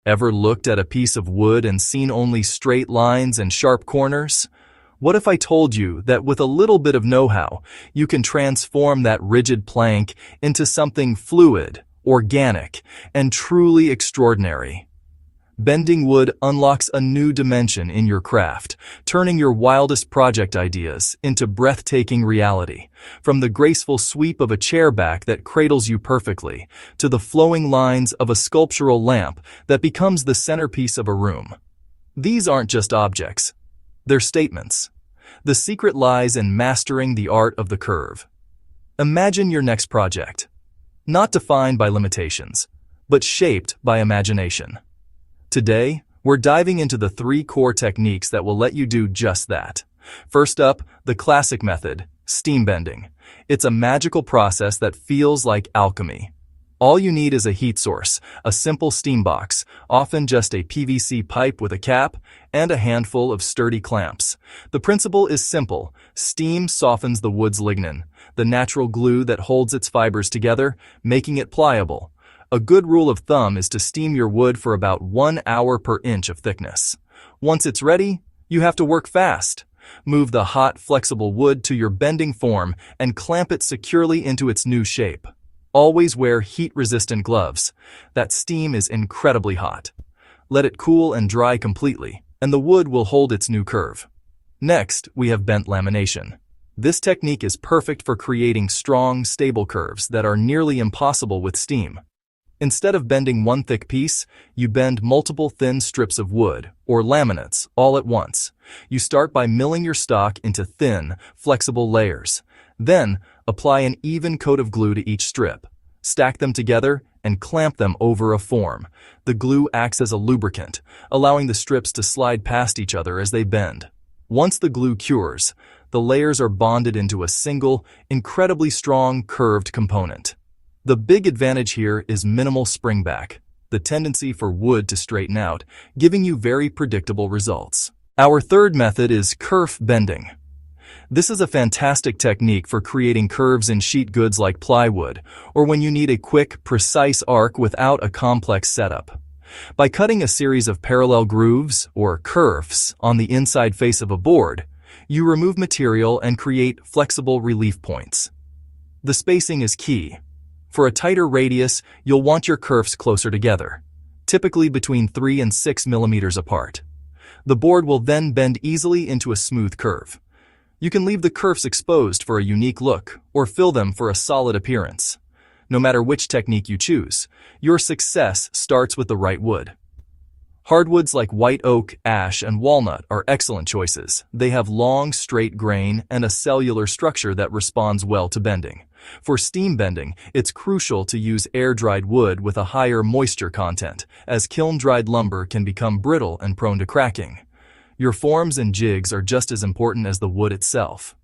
Ever looked at a piece of wood and seen only straight lines and sharp corners? What if I told you that with a little bit of know-how, you can transform that rigid plank into something fluid, organic, and truly extraordinary? Bending wood unlocks a new dimension in your craft, turning your wildest project ideas into breathtaking reality. From the graceful sweep of a chair back that cradles you perfectly, to the flowing lines of a sculptural lamp that becomes the centerpiece of a room. These aren't just objects, they're statements. The secret lies in mastering the art of the curve. Imagine your next project, not defined by limitations, but shaped by imagination. Today, we're diving into the 3 core techniques that will let you do just that. First up, the classic method, steam bending. It's a magical process that feels like alchemy. All you need is a heat source, a simple steam box, often just a PVC pipe with a cap, and a handful of sturdy clamps. The principle is simple. Steam softens the wood's lignin, the natural glue that holds its fibers together, making it pliable. A good rule of thumb is to steam your wood for about 1 hour per inch of thickness. Once it's ready, you have to work fast. Move the hot, flexible wood to your bending form and clamp it securely into its new shape. Always wear heat-resistant gloves. That steam is incredibly hot. Let it cool and dry completely, and the wood will hold its new curve. Next, we have bent lamination. This technique is perfect for creating strong, stable curves that are nearly impossible with steam. Instead of bending one thick piece, you bend multiple thin strips of wood, or laminates, all at once. You start by milling your stock into thin, flexible layers. Then, apply an even coat of glue to each strip. Stack them together and clamp them over a form. The glue acts as a lubricant, allowing the strips to slide past each other as they bend. Once the glue cures, the layers are bonded into a single, incredibly strong, curved component. The big advantage here is minimal springback, the tendency for wood to straighten out, giving you very predictable results. Our third method is kerf-bending. This is a fantastic technique for creating curves in sheet goods like plywood, or when you need a quick, precise arc without a complex setup. By cutting a series of parallel grooves, or kerfs, on the inside face of a board, you remove material and create flexible relief points. The spacing is key. For a tighter radius, you'll want your kerfs closer together, typically between 3 and 6 millimeters apart. The board will then bend easily into a smooth curve. You can leave the kerfs exposed for a unique look, or fill them for a solid appearance. No matter which technique you choose, your success starts with the right wood. Hardwoods like white oak, ash, and walnut are excellent choices. They have long, straight grain and a cellular structure that responds well to bending. For steam bending, it's crucial to use air-dried wood with a higher moisture content, as kiln-dried lumber can become brittle and prone to cracking. Your forms and jigs are just as important as the wood itself.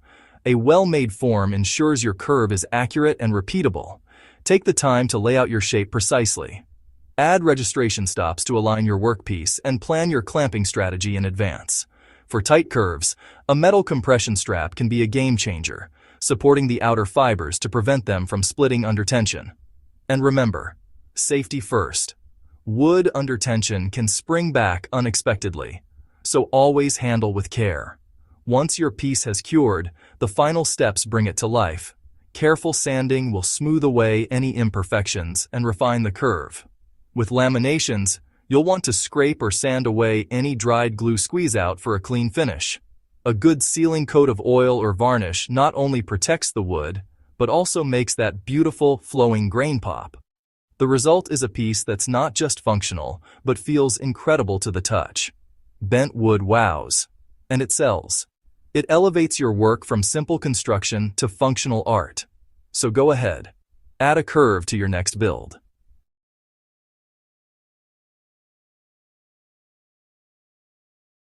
A well-made form ensures your curve is accurate and repeatable. Take the time to lay out your shape precisely. Add registration stops to align your workpiece and plan your clamping strategy in advance. For tight curves, a metal compression strap can be a game changer, supporting the outer fibers to prevent them from splitting under tension. And remember, safety first. Wood under tension can spring back unexpectedly, so always handle with care. Once your piece has cured, the final steps bring it to life. Careful sanding will smooth away any imperfections and refine the curve. With laminations, you'll want to scrape or sand away any dried glue squeeze out for a clean finish. A good sealing coat of oil or varnish not only protects the wood, but also makes that beautiful, flowing grain pop. The result is a piece that's not just functional, but feels incredible to the touch. Bent wood wows, and it sells. It elevates your work from simple construction to functional art. So go ahead, add a curve to your next build.